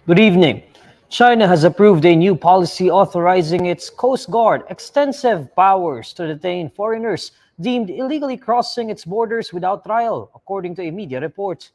Good evening. China has approved a new policy authorizing its Coast Guard extensive powers to detain foreigners deemed illegally crossing its borders without trial, according to a media report.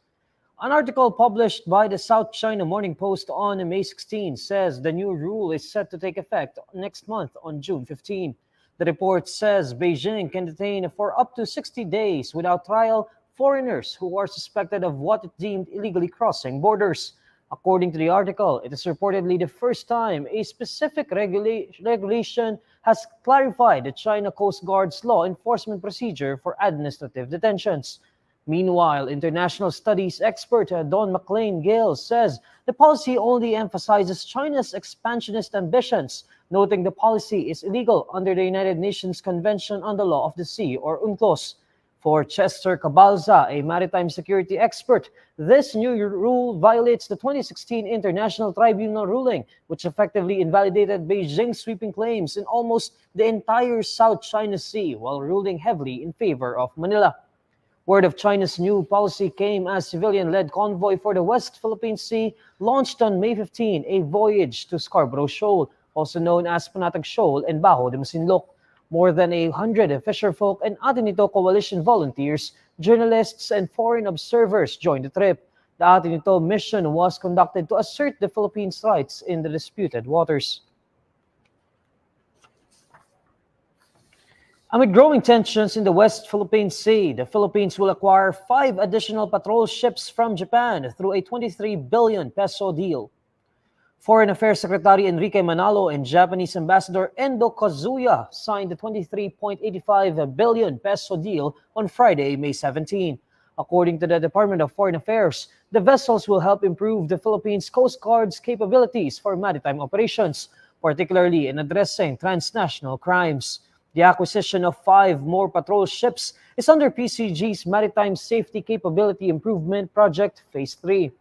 An article published by the South China Morning Post on May 16 says the new rule is set to take effect next month on June 15. The report says Beijing can detain for up to 60 days without trial foreigners who are suspected of what it deemed illegally crossing borders. According to the article, it is reportedly the first time a specific regulation has clarified the China Coast Guard's law enforcement procedure for administrative detentions. Meanwhile, international studies expert Don McLean-Gale says the policy only emphasizes China's expansionist ambitions, noting the policy is illegal under the United Nations Convention on the Law of the Sea, or UNCLOS. For Chester Cabalza, a maritime security expert, this new rule violates the 2016 International Tribunal ruling, which effectively invalidated Beijing's sweeping claims in almost the entire South China Sea while ruling heavily in favor of Manila. Word of China's new policy came as civilian-led convoy for the West Philippine Sea launched on May 15 a voyage to Scarborough Shoal, also known as Panatag Shoal and Bajo de Masinloc. More than 100 fisherfolk and Atenito Coalition volunteers, journalists, and foreign observers joined the trip. The Atenito mission was conducted to assert the Philippines' rights in the disputed waters. Amid growing tensions in the West Philippine Sea, the Philippines will acquire 5 additional patrol ships from Japan through a 23 billion peso deal. Foreign Affairs Secretary Enrique Manalo and Japanese Ambassador Endo Kazuya signed the 23.85 billion peso deal on Friday, May 17. According to the Department of Foreign Affairs, the vessels will help improve the Philippines Coast Guard's capabilities for maritime operations, particularly in addressing transnational crimes. The acquisition of 5 more patrol ships is under PCG's Maritime Safety Capability Improvement Project Phase 3.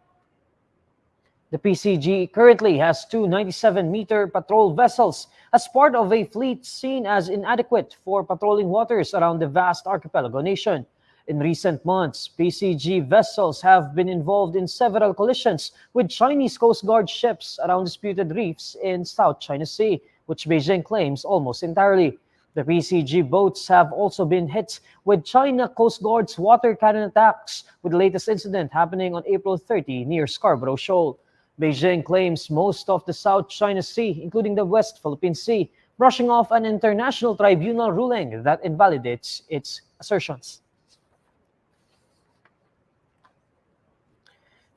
The PCG currently has 2 97-meter patrol vessels as part of a fleet seen as inadequate for patrolling waters around the vast archipelago nation. In recent months, PCG vessels have been involved in several collisions with Chinese Coast Guard ships around disputed reefs in South China Sea, which Beijing claims almost entirely. The PCG boats have also been hit with China Coast Guard's water cannon attacks, with the latest incident happening on April 30 near Scarborough Shoal. Beijing claims most of the South China Sea, including the West Philippine Sea, brushing off an international tribunal ruling that invalidates its assertions.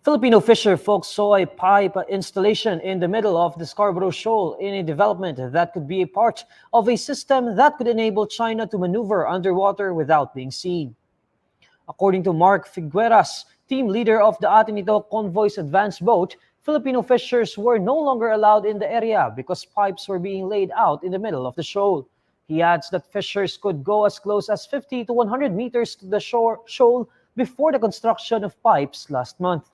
Filipino fisher folks saw a pipe installation in the middle of the Scarborough Shoal in a development that could be a part of a system that could enable China to maneuver underwater without being seen. According to Mark Figueras, team leader of the Atenito Convoy's advanced boat, Filipino fishers were no longer allowed in the area because pipes were being laid out in the middle of the shoal. He adds that fishers could go as close as 50 to 100 meters to the shoal before the construction of pipes last month.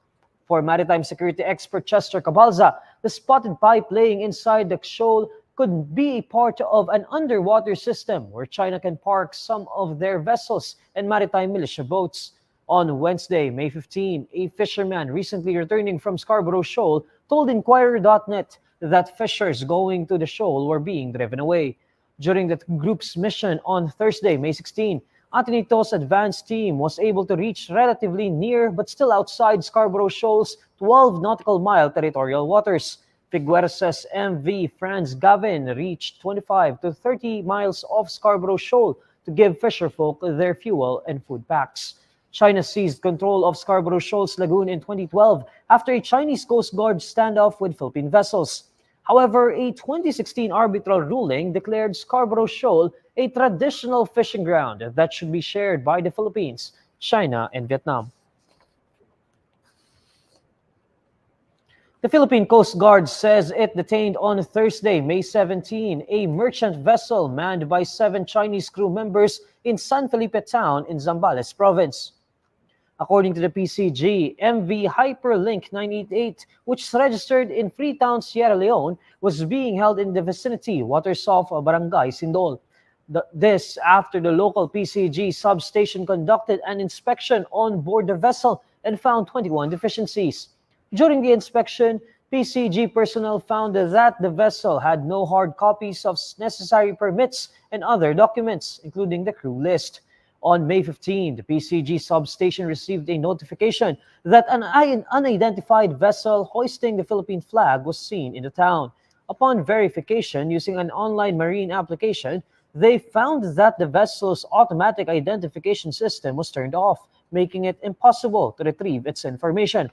For maritime security expert Chester Cabalza, the spotted pipe laying inside the shoal could be a part of an underwater system where China can park some of their vessels and maritime militia boats. On Wednesday, May 15, a fisherman recently returning from Scarborough Shoal told INQUIRER.net that fishers going to the shoal were being driven away. During the group's mission on Thursday, May 16, Atenito's advanced team was able to reach relatively near but still outside Scarborough Shoal's 12 nautical mile territorial waters. Figueres' MV Franz Gavin reached 25 to 30 miles off Scarborough Shoal to give fisherfolk their fuel and food packs. China seized control of Scarborough Shoal's lagoon in 2012 after a Chinese Coast Guard standoff with Philippine vessels. However, a 2016 arbitral ruling declared Scarborough Shoal a traditional fishing ground that should be shared by the Philippines, China, and Vietnam. The Philippine Coast Guard says it detained on Thursday, May 17, a merchant vessel manned by 7 Chinese crew members in San Felipe Town in Zambales province. According to the PCG, MV Hyperlink 988, which is registered in Freetown, Sierra Leone, was being held in the vicinity waters of Barangay Sindol. This after the local PCG substation conducted an inspection on board the vessel and found 21 deficiencies. During the inspection, PCG personnel found that the vessel had no hard copies of necessary permits and other documents, including the crew list. On May 15, the PCG substation received a notification that an unidentified vessel hoisting the Philippine flag was seen in the town. Upon verification using an online marine application, they found that the vessel's automatic identification system was turned off, making it impossible to retrieve its information.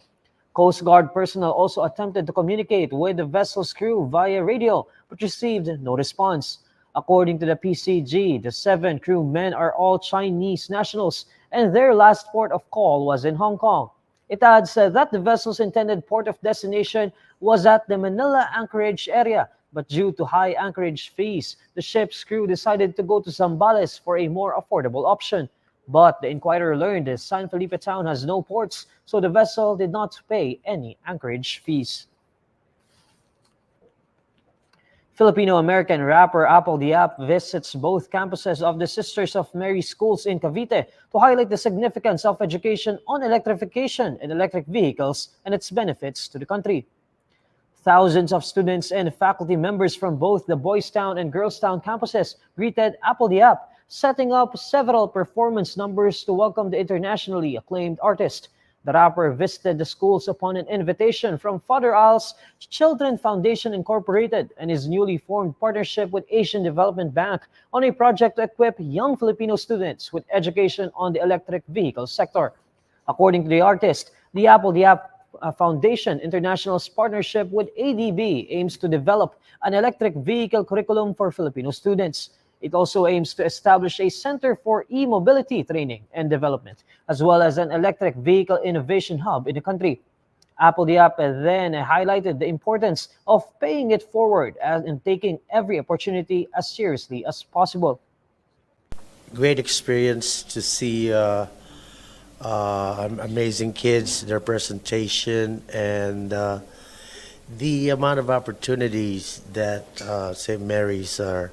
Coast Guard personnel also attempted to communicate with the vessel's crew via radio, but received no response. According to the PCG, the 7 crewmen are all Chinese nationals, and their last port of call was in Hong Kong. It adds that the vessel's intended port of destination was at the Manila Anchorage area, but due to high anchorage fees, the ship's crew decided to go to Zambales for a more affordable option. But the Inquirer learned that San Felipe town has no ports, so the vessel did not pay any anchorage fees. Filipino-American rapper Apple Diap visits both campuses of the Sisters of Mary schools in Cavite to highlight the significance of education on electrification and electric vehicles and its benefits to the country. Thousands of students and faculty members from both the Boys Town and Girls Town campuses greeted Apple Diap, setting up several performance numbers to welcome the internationally acclaimed artist. The rapper visited the schools upon an invitation from Father Al's Children Foundation Incorporated and his newly formed partnership with Asian Development Bank on a project to equip young Filipino students with education on the electric vehicle sector. According to the artist, the Apple Diap Foundation International's partnership with ADB aims to develop an electric vehicle curriculum for Filipino students. It also aims to establish a center for e-mobility training and development, as well as an electric vehicle innovation hub in the country. Apple Diap then highlighted the importance of paying it forward and taking every opportunity as seriously as possible. Great experience to see amazing kids, their presentation, and the amount of opportunities that St. Mary's are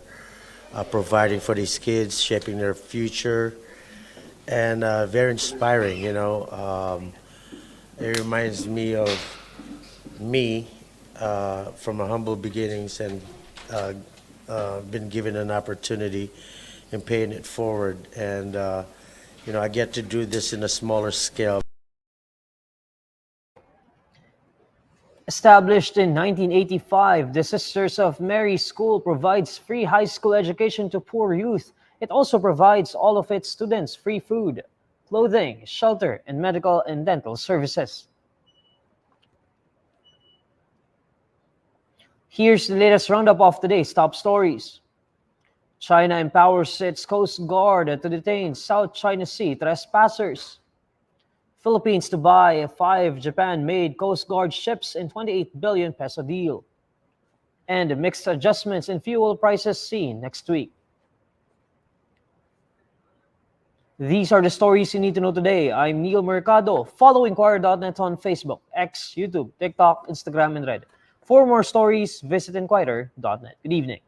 providing for these kids, shaping their future, and very inspiring. It reminds me of me from a humble beginnings and been given an opportunity in paying it forward. And I get to do this in a smaller scale. Established in 1985, the Sisters of Mary School provides free high school education to poor youth. It also provides all of its students free food, clothing, shelter, and medical and dental services. Here's the latest roundup of today's top stories. China empowers its Coast Guard to detain South China Sea trespassers. Philippines to buy 5 Japan-made Coast Guard ships in 28 billion peso deal. And mixed adjustments in fuel prices seen next week. These are the stories you need to know today. I'm Neil Mercado. Follow INQUIRER.net on Facebook, X, YouTube, TikTok, Instagram, and Reddit. For more stories, visit INQUIRER.net. Good evening.